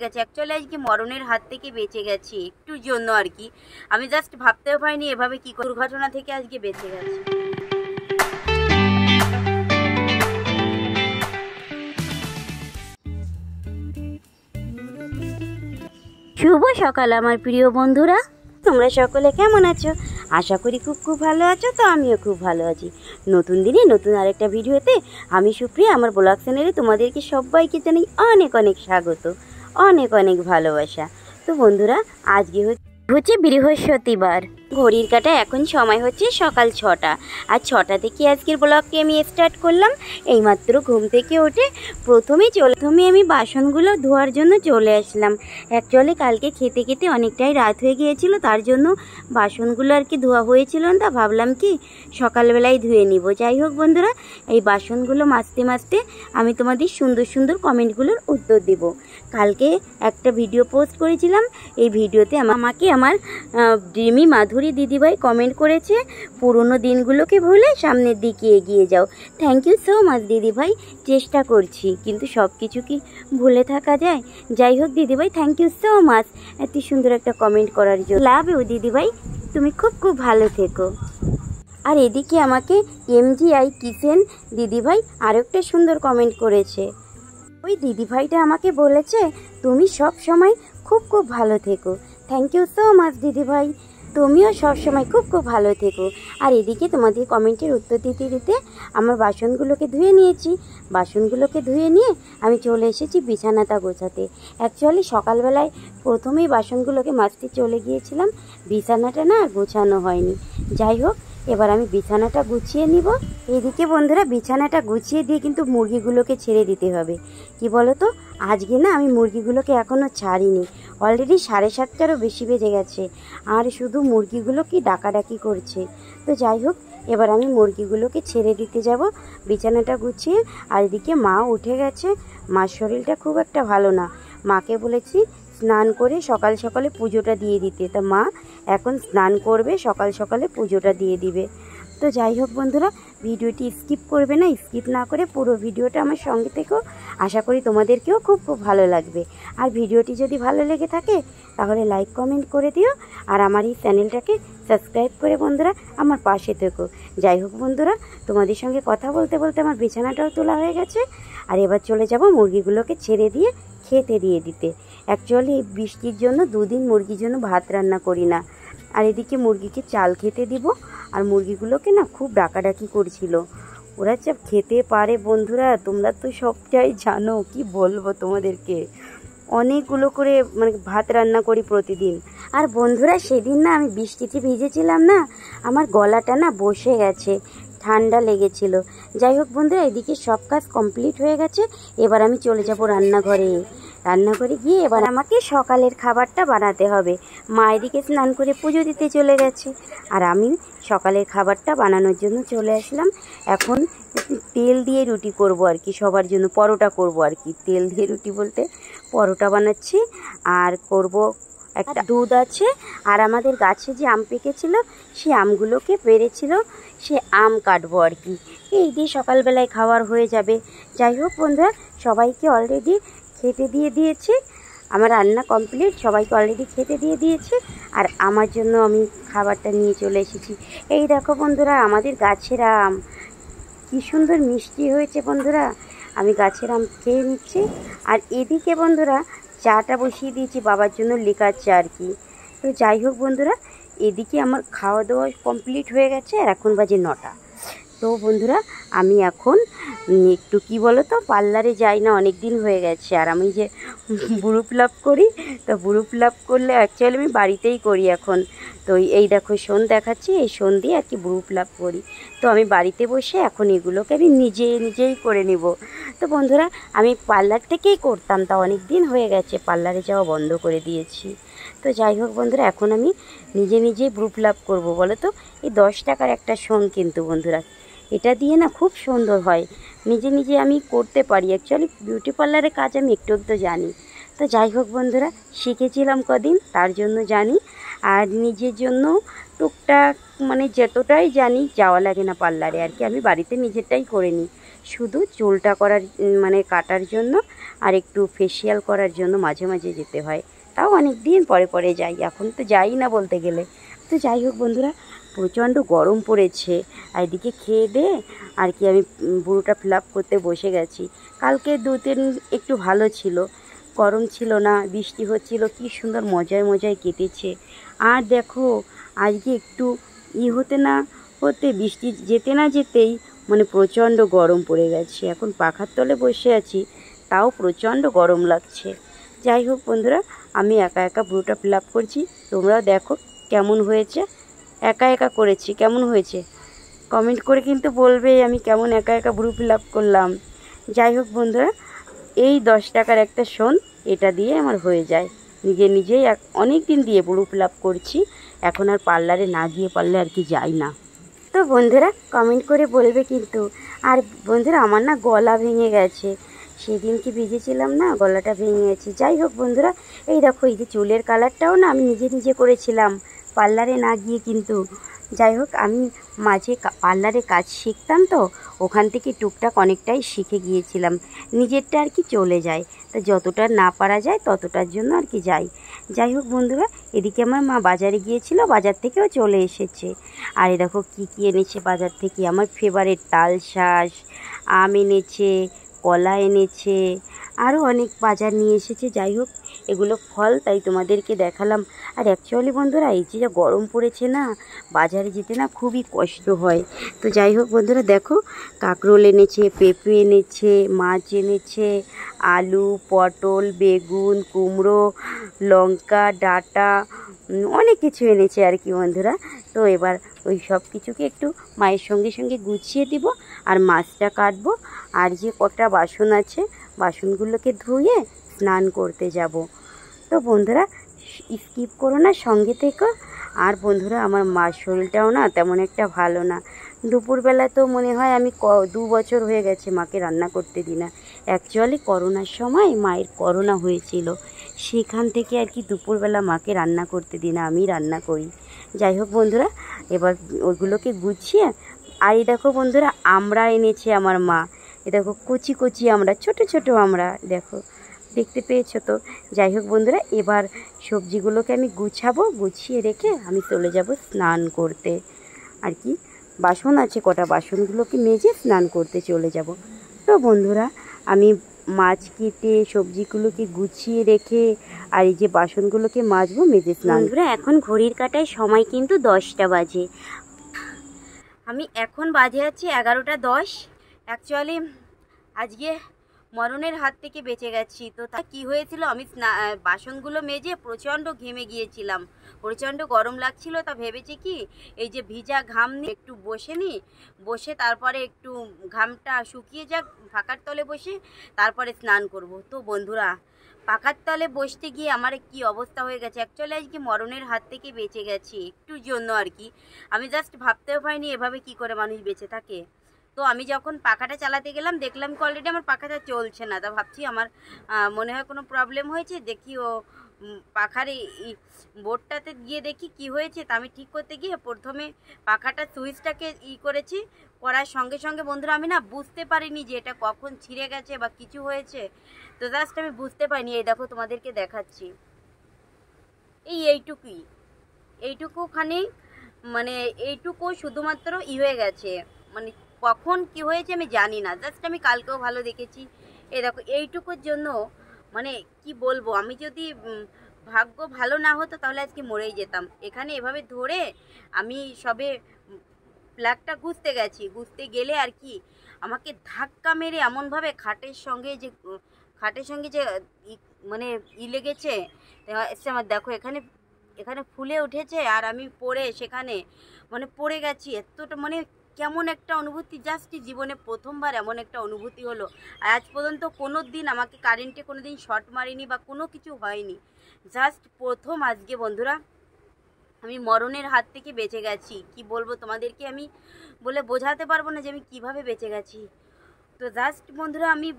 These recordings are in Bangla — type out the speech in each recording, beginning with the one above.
গেছে। অ্যাকচুয়ালি আজকে মরণের হাত থেকে বেঁচে গেছি একটুর জন্য আর কি। আমি জাস্ট ভাবতেও পারিনি এভাবে কি দুর্ঘটনা থেকে আজকে বেঁচে গেছি। শুভ সকাল আমার প্রিয় বন্ধুরা, তোমরা সকলে কেমন আছো? আশা করি খুব ভালো আছো। তো আমিও খুব ভালো আছি। নতুন দিনে নতুন আরেকটা ভিডিওতে আমি সুপ্রিয়া আমার ব্লগ চ্যানেলে তোমাদেরকে সবাইকে জানাই অনেক অনেক স্বাগত, অনেক অনেক ভালোবাসা। তো বন্ধুরা, আজকে হচ্ছে বৃহস্পতিবার। ঘড়ির কাঁটা এখন সময় হচ্ছে সকাল 6টা। আর 6টা থেকে আজকের ব্লগকে আমি স্টার্ট করলাম। এইমাত্র ঘুম থেকে উঠে প্রথমে আমি বাসনগুলো ধোয়ার জন্য চলে আসলাম। অ্যাকচুয়ালি কালকে খেতে খেতে অনেকটাই রাত হয়ে গিয়েছিল, তার জন্য বাসনগুলো আর কি ধোয়া হয়েছিল না। ভাবলাম কি সকালবেলায় ধুয়ে নিব। যাই হোক বন্ধুরা, এই বাসনগুলো মাজতে আমি তোমাদের সুন্দর সুন্দর কমেন্টগুলোর উত্তর দেব। কালকে একটা ভিডিও পোস্ট করেছিলাম। এই ভিডিওতে আমাকে আমার ড্রিমি মাধুরী দিদিভাই কমেন্ট করেছে, পুরনো দিনগুলোকে ভুলে সামনের দিকে এগিয়ে যাও। থ্যাংক ইউ সো মাচ দিদিভাই। চেষ্টা করছি, কিন্তু সব কিছু কি ভুলে থাকা যায়? যাই হোক দিদিভাই, থ্যাংক ইউ সো মাচ এত সুন্দর একটা কমেন্ট করার জন্য। লাভ ইউ দিদিভাই, তুমি খুব ভালো থেকো। আর এদিকে আমাকে MGI কিচেন দিদিভাই আরও একটা সুন্দর কমেন্ট করেছে। ওই দিদিভাইটা আমাকে বলেছে তুমি সব সময় খুব ভালো থেকো। থ্যাংক ইউ সো মাচ দিদিভাই, তুমিও সবসময় খুব ভালো থেকো। আর এদিকে তোমাদের কমেন্টের উত্তর দিতে আমার বাসনগুলোকে ধুয়ে নিয়েছি। বাসনগুলোকে ধুয়ে নিয়ে আমি চলে এসেছি বিছানাটা গোছাতে। অ্যাকচুয়ালি সকালবেলায় প্রথমেই বাসনগুলোকে মাজতে চলে গিয়েছিলাম, বিছানাটা না আর গোছানো হয়নি। যাই হোক, এবার আমি বিছানাটা গুছিয়ে নিব। এদিকে বন্ধুরা, বিছানাটা গুছিয়ে দিয়ে কিন্তু মুরগিগুলোকে ছেড়ে দিতে হবে। কি বলো তো, আজকে না আমি মুরগিগুলোকে এখনও ছাড়িনি। অলরেডি 7:30টারও বেশি বেজে গেছে, আর শুধু মুরগিগুলো কি ডাকাডাকি করছে। তো যাই হোক, এবার আমি মুরগিগুলোকে ছেড়ে দিতে যাব বিছানাটা গুছিয়ে। আর এদিকে মা উঠে গেছে। মার শরীরটা খুব একটা ভালো না। মাকে বলেছি স্নান করে সকাল সকালে পুজোটা দিয়ে দিতে। তা মা এখন স্নান করবে, সকাল সকালে পুজোটা দিয়ে দিবে। তো যাই হোক বন্ধুরা, ভিডিওটি স্কিপ করবে না, স্কিপ না করে পুরো ভিডিওটা আমার সঙ্গে থেকেও। আশা করি তোমাদেরকেও খুব ভালো লাগবে। আর ভিডিওটি যদি ভালো লেগে থাকে তাহলে লাইক কমেন্ট করে দিও। আর আমার এই চ্যানেলটাকে সাবস্ক্রাইব করে বন্ধুরা আমার পাশে থেকো। যাই হোক বন্ধুরা, তোমাদের সঙ্গে কথা বলতে আমার বিছানাটাও তোলা হয়ে গেছে। আর এবার চলে যাব মুরগিগুলোকে ছেড়ে দিয়ে খেতে দিয়ে দিতে। অ্যাকচুয়ালি এই বৃষ্টির জন্য 2 দিন মুরগির জন্য ভাত রান্না করি না। আর এদিকে মুরগিকে চাল খেতে দিব। আর মুরগিগুলোকে না খুব ডাকাডাকি করছিল। ওরা সব খেতে পারে বন্ধুরা, তোমরা তো সবটাই জানো। কি বলবো তোমাদেরকে, অনেকগুলো করে ভাত রান্না করি প্রতিদিন। আর বন্ধুরা, সেদিন না আমি বৃষ্টিতে ভিজেছিলাম না, আমার গলাটা না বসে গেছে, ঠান্ডা লেগেছিল। যাই হোক বন্ধুরা, এদিকে সব কাজ কমপ্লিট হয়ে গেছে। এবার আমি চলে যাব রান্নাঘরে গিয়ে এবার আমাকে সকালের খাবারটা বানাতে হবে। মা এদিকে স্নান করে পুজো দিতে চলে গেছে, আর আমি সকালের খাবারটা বানানোর জন্য চলে আসলাম। এখন তেল দিয়ে রুটি করব আর কি, সবার জন্য পরোটা করব আর কি। তেল দিয়ে রুটি বলতে পরোটা বানাচ্ছি। আর করব একটা দুধ আছে। আর আমাদের গাছে যে আম পেকেছিল সেই আমগুলোকে পেরেছিল, সে আম কাটবো আর কি। এই দিয়ে সকালবেলায় খাবার হয়ে যাবে। যাই হোক বন্ধুরা, সবাইকে অলরেডি খেতে দিয়ে দিয়েছি। আমার রান্না কমপ্লিট, সবাইকে অলরেডি খেতে দিয়ে দিয়েছি। আর আমার জন্য আমি খাবারটা নিয়ে চলে এসেছি। এই দেখো বন্ধুরা, আমাদের গাছের আম কি সুন্দর মিষ্টি হয়েছে বন্ধুরা। আমি গাছের আম খেয়ে নিচ্ছি। আর এদিকে বন্ধুরা, চাটা বসিয়ে দিয়েছি বাবার জন্য, লিকার চা আর কি। তো যাই হোক বন্ধুরা, এদিকে আমার খাওয়া দাওয়া কমপ্লিট হয়ে গেছে। আর এখন বাজে 9টা। তো বন্ধুরা, আমি এখন একটু কি বলো তো, পার্লারে যাই না, অনেক দিন হয়ে গেছে। আর আমি যে বুড়ো প্লাপ করি, তো বুড়ো প্লাপ করলে অ্যাকচুয়ালি আমি বাড়িতেই করি এখন। তো এই দেখো সোন দেখাচ্ছি, এই সোন দিয়ে আর কি বুড়ো প্লাপ করি। তো আমি বাড়িতে বসে এখন এগুলোকে আমি নিজেই করে নিব। তো বন্ধুরা, আমি পার্লার থেকেই করতাম, তা অনেক দিন হয়ে গেছে পার্লারে যাওয়া বন্ধ করে দিয়েছি। তো যাই হোক বন্ধুরা, এখন আমি নিজেই ব্রু প্লাপ করবো। বলো তো, এই 10 টাকার একটা সোন কিন্তু বন্ধুরা, এটা দিয়ে না খুব সুন্দর হয়। নিজে আমি করতে পারি। অ্যাকচুয়ালি বিউটি পার্লারের কাজ আমি একটু জানি। তো যাই হোক বন্ধুরা, শিখেছিলাম কদিন, তার জন্য জানি। আর নিজের জন্য টুকটাক যতটাই জানি, যাওয়া লাগে না পার্লারে আর কি। আমি বাড়িতে নিজেরটাই করে নিই, শুধু চুলটা করার কাটার জন্য আর একটু ফেসিয়াল করার জন্য মাঝে মাঝে যেতে হয়, তাও অনেক দিন পরে পরে যাই, এখন তো যাই না বলতে গেলে। তো যাই হোক বন্ধুরা, প্রচণ্ড গরম পড়েছে, আর এদিকে খেয়ে দে আর কি আমি বুড়োটা ফিল আপ করতে বসে গেছি। কালকে 2-3 একটু ভালো ছিল, গরম ছিল না, বৃষ্টি হচ্ছিল, কি সুন্দর মজায় মজায় কেটেছে। আর দেখো আজকে একটু হতে না হতে, বৃষ্টি যেতে না যেতেই মানে প্রচণ্ড গরম পড়ে গেছে। এখন পাখার তলে বসে আছি, তাও প্রচণ্ড গরম লাগছে। যাই হোক বন্ধুরা, আমি একা একা ব্রুটা ফিল আপ করছি, তোমরাও দেখো কেমন হয়েছে। একা একা করেছি, কেমন হয়েছে কমেন্ট করে কিন্তু বলবে আমি কেমন একা একা ব্রু ফিল আপ করলাম। যাই হোক বন্ধুরা, এই 10 টাকার একটা শোন, এটা দিয়ে আমার হয়ে যায়, নিজেই অনেক দিন দিয়ে ব্রু ফিল আপ করছি, এখন আর পার্লারে না গিয়ে পারলে আর কি যাই না। তো বন্ধুরা কমেন্ট করে বলবে কিন্তু। আর বন্ধুরা আমার না গলা ভেঙে গেছে, সেদিন কি ভিজেছিলাম না, গলাটা ভেঙে গেছে। যাই হোক বন্ধুরা, এই দেখো এই যে চুলের কালারটাও না আমি নিজে করেছিলাম, পার্লারে না গিয়ে কিন্তু। যাই হোক আমি মাঝে পার্লারে কাজ শিখতাম, তো ওখান থেকে টুকটাক অনেকটাই শিখে গিয়েছিলাম, নিজেরটা আর কি চলে যায়, তা যতটা না পারা যায় ততটার জন্য আর কি যাই। যাই হোক বন্ধুরা, এদিকে আমার মা বাজারে গিয়েছিল, বাজার থেকেও চলে এসেছে। আর এই দেখো কী কী এনেছে বাজার থেকে, আমার ফেভারিট তালশাঁস, আম এনেছে, কলা এনেছে, আরও অনেক বাজার নিয়ে এসেছে। যাই হোক এগুলো ফল, তাই তোমাদেরকে দেখালাম। আর অ্যাকচুয়ালি বন্ধুরা এই যে যা গরম পড়েছে না, বাজারে যেতে না খুবই কষ্ট হয়। তো যাই হোক বন্ধুরা দেখো, কাঁকরোল এনেছে, পেঁপে এনেছে, মাছ এনেছে, আলু, পটল, বেগুন, কুমড়ো, লঙ্কা, ডাঁটা, অনেক কিছু এনেছে আর কি বন্ধুরা। তো এবার ওই সব কিছুকে একটু মায়ের সঙ্গে সঙ্গে গুছিয়ে দিব, আর মাছটা কাটবো, আর যে কটা বাসন আছে বাসনগুলোকে ধুয়ে স্নান করতে যাব। তো বন্ধুরা স্কিপ করো না, সঙ্গে থেকো। আর বন্ধুরা আমার মার শরীরটাও না তেমন একটা ভালো না, দুপুরবেলা তো মনে হয় আমি 2 বছর হয়ে গেছে মাকে রান্না করতে দিই না। অ্যাকচুয়ালি করোনার সময় মায়ের করোনা হয়েছিল, সেখান থেকে আর কি দুপুরবেলা মাকে রান্না করতে দিই না, আমি রান্না করি। যাই হোক বন্ধুরা, এবার ওইগুলোকে গুছিয়ে, আর এই দেখো বন্ধুরা আমরা এনেছে আমার মা, এ দেখো কচি কচি আমরা, ছোট ছোট আমরা, দেখো দেখতে পেয়েছো তো। যাই হোক বন্ধুরা, এবার সবজিগুলোকে আমি গুছাবো, গুছিয়ে রেখে আমি চলে যাব স্নান করতে আর কি। বাসন আছে কটা, বাসনগুলোকে মেজে স্নান করতে চলে যাব। তো বন্ধুরা আমি মাছ কেটে সবজিগুলোকে গুছিয়ে রেখে আর এই যে বাসনগুলোকে মাজবো, মেজে স্নান। বন্ধুরা এখন ঘড়ির কাঁটায় সময় কিন্তু 10টা বাজে, আমি এখন বাজে আছি 11টা 10। অ্যাকচুয়ালি আজকে মরণের হাত থেকে বেঁচে গেছি। তো তা কী হয়েছিল, আমি বাসনগুলো মেজে প্রচণ্ড ঘেমে গিয়েছিলাম, প্রচণ্ড গরম লাগছিল। তা ভেবেছি কি এই যে ভিজা ঘাম নিয়ে একটু বসে তারপরে একটু ঘামটা শুকিয়ে যাক, ফাঁকার তলে বসে তারপরে স্নান করব। তো বন্ধুরা পাখার তলে বসতে গিয়ে আমার কি অবস্থা হয়ে গেছে। অ্যাকচুয়ালি আজকে মরণের হাত থেকে বেঁচে গেছি একটুর জন্য আর কি, আমি জাস্ট ভাবতেও পারিনি এভাবে কি করে মানুষ বেঁচে থাকে। তো আমি যখন পাখাটা চালাতে গেলাম দেখলাম কি অলরেডি আমার পাখাটা চলছে না, তা ভাবছি আমার মনে হয় কোনো প্রবলেম হয়েছে, দেখি ও পাখার বোর্ডটাতে গিয়ে দেখি কি হয়েছে। তা আমি ঠিক করতে গিয়ে প্রথমে পাখাটা সুইচটাকে করেছি, করার সঙ্গে সঙ্গে বন্ধুরা আমি না বুঝতে পারিনি যে এটা কখন ছিঁড়ে গেছে বা কিছু হয়েছে। তো জাস্ট আমি বুঝতে পারিনি, এই দেখো তোমাদেরকে দেখাচ্ছি, এইটুকুখানি মানে এইটুকু শুধুমাত্র হয়ে গেছে, মানে কখন কি হয়েছে আমি জানি না, জাস্ট আমি কালকেও ভালো দেখেছি। এই দেখো এইটুকুর জন্য মানে কি বলবো, আমি যদি ভাগ্য ভালো না হতো তাহলে আজকে মরেই যেতাম। এখানে এভাবে ধরে আমি সবে প্লাগটা গুছতে গেলে আর কি আমাকে ধাক্কা মেরে এমনভাবে খাটের সঙ্গে যে মানে লেগেছে, আমার দেখো এখানে ফুলে উঠেছে, আর আমি সেখানে মানে পড়ে গেছি। এতটা মানে কেমন একটা অনুভূতি, জাস্ট জীবনে প্রথমবার এমন একটা অনুভূতি হলো। আজ পর্যন্ত কোনো দিন আমাকে কারেন্টে কোনো দিন শর্ট মারিনি বা কোনো কিছু হয়নি, জাস্ট প্রথম আজকে বন্ধুরা আমি মরণের হাত থেকে বেঁচে গেছি। কি বলবো তোমাদেরকে, আমি বলে বোঝাতে পারবো না যে আমি কিভাবে বেঁচে গেছি। তো জাস্ট বন্ধুরা আমি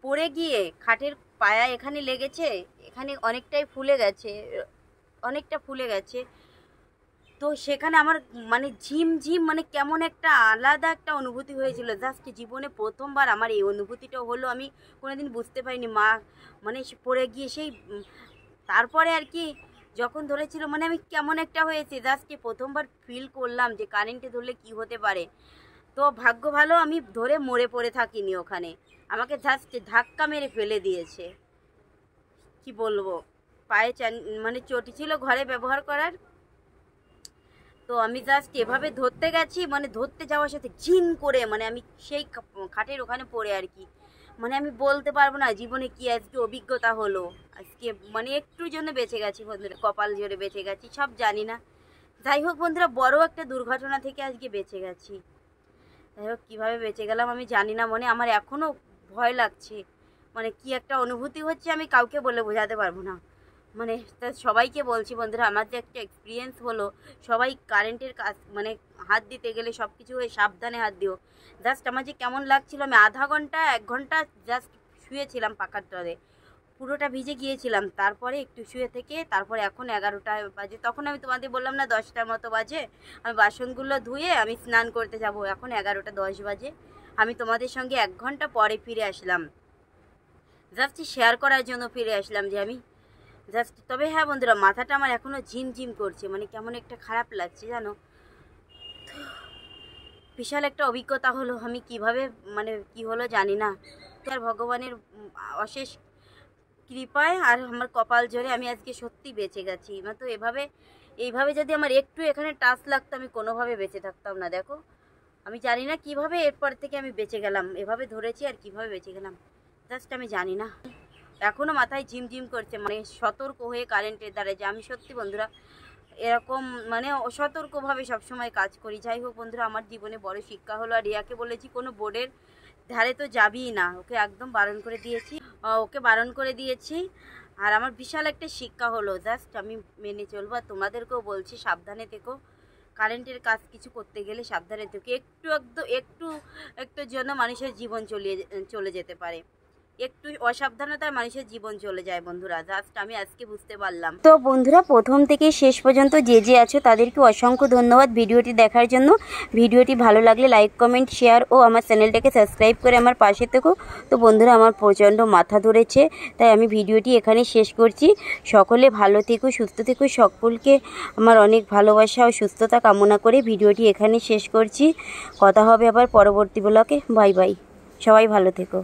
পড়ে গিয়ে খাটের পায়া এখানে লেগেছে, এখানে অনেকটা ফুলে গেছে। তো সেখানে আমার মানে ঝিমঝিম মানে কেমন একটা আলাদা একটা অনুভূতি হয়েছিল। জাস্ট জীবনে প্রথমবার আমার এই অনুভূতিটা হলো, আমি কোনোদিন বুঝতে পারিনি। মা মানে পড়ে গিয়ে সেই তারপরে আর কি যখন ধরেছিল মানে আমি কেমন একটা হয়েছে, জাস্ট প্রথমবার ফিল করলাম যে কারেন্টে ধরলে কি হতে পারে। তো ভাগ্য ভালো আমি ধরে মরে পড়ে থাকিনি ওখানে, আমাকে জাস্ট ধাক্কা মেরে ফেলে দিয়েছে। কি বলবো, পায়ে মানে চটি ছিল ঘরে ব্যবহার করার। তো আমি জাস্ট এভাবে ধরতে গেছি, মানে ধরতে যাওয়ার সাথে ঝিন করে মানে আমি সেই খাটের ওখানে পড়ে আর কি, মানে আমি বলতে পারবো না জীবনে কি আজকে অভিজ্ঞতা হলো। আজকে মানে একটুর জন্য বেঁচে গেছি বন্ধুরা, কপাল জোরে বেঁচে গেছি, সব জানি না। যাই হোক বন্ধুরা, বড় একটা দুর্ঘটনা থেকে আজকে বেঁচে গেছি। যাই হোক কীভাবে বেঁচে গেলাম আমি জানি না, মানে আমার এখনও ভয় লাগছে। মানে কি একটা অনুভূতি হচ্ছে আমি কাউকে বলে বোঝাতে পারবো না। মানে তা সবাইকে বলছি বন্ধুরা, আমার যে একটা এক্সপিরিয়েন্স হলো, সবাই কারেন্টের কাজ মানে হাত দিতে গেলে সব কিছু হয়ে সাবধানে হাত দিও। জাস্ট আমার যে কেমন লাগছিল, আমি আধা ঘন্টা 1 ঘন্টা জাস্ট শুয়েছিলাম পাখার তলে, পুরোটা ভিজে গিয়েছিলাম। তারপরে একটু শুয়ে থেকে তারপরে এখন 11টা বাজে, তখন আমি তোমাদের বললাম না 10টার মতো বাজে, আমি বাসনগুলো ধুয়ে আমি স্নান করতে যাব। এখন 11টা 10 বাজে, আমি তোমাদের সঙ্গে 1 ঘন্টা পরে ফিরে আসলাম। জাস্ট শেয়ার করার জন্য ফিরে আসলাম যে আমি জাস্ট। তবে হ্যাঁ বন্ধুরা, মাথাটা আমার এখনও ঝিমঝিম করছে, মানে কেমন একটা খারাপ লাগছে জানো। বিশাল একটা অভিজ্ঞতা হলো, আমি কিভাবে মানে কি হলো জানি না। আর ভগবানের অশেষ কৃপায় আর আমার কপাল জোরে আমি আজকে সত্যি বেঁচে গেছি। তো এইভাবে যদি আমার একটু এখানে টাচ লাগতো, আমি কোনোভাবে বেঁচে থাকতাম না। দেখো আমি জানি না কিভাবে এরপর থেকে আমি বেঁচে গেলাম, এভাবে ধরেছি আর কিভাবে বেঁচে গেলাম জাস্ট আমি জানি না। এখনও মাথায় ঝিমঝিম করছে, মানে সতর্ক হয়ে কারেন্টের দ্বারা যে আমি সত্যি বন্ধুরা এরকম মানে অসতর্কভাবে সবসময় কাজ করি। যাই হোক বন্ধুরা, আমার জীবনে বড় শিক্ষা হলো। আর রিয়াকে বলেছি কোনো বোর্ডের ধারে তো যাবিই না, ওকে একদম বারণ করে দিয়েছি। আর আমার বিশাল একটা শিক্ষা হলো, জাস্ট আমি মেনে চলবো। আর তোমাদেরকেও বলছি সাবধানে থেকো, কারেন্টের কাজ কিছু করতে গেলে সাবধানে থেকো। একটু জন্য মানুষের জীবন চলে যেতে পারে, একটু অসাবধানতায় মানুষের জীবন চলে যায় বন্ধুরা, জাস্ট আমি আজকে বুঝতে পারলাম। তো বন্ধুরা, প্রথম থেকে শেষ পর্যন্ত যে আছো তাদেরকে অসংখ্য ধন্যবাদ ভিডিওটি দেখার জন্য। ভিডিওটি ভালো লাগলে লাইক কমেন্ট শেয়ার ও আমার চ্যানেলটাকে সাবস্ক্রাইব করে আমার পাশে থেকো। তো বন্ধুরা, আমার প্রচণ্ড মাথা ধরেছে, তাই আমি ভিডিওটি এখানে শেষ করছি। সকলে ভালো থেকো, সুস্থ থেকো, সকলকে আমার অনেক ভালোবাসা ও সুস্থতা কামনা করে ভিডিওটি এখানে শেষ করছি। কথা হবে আবার পরবর্তী ব্লগে। বাই বাই, সবাই ভালো থেকো।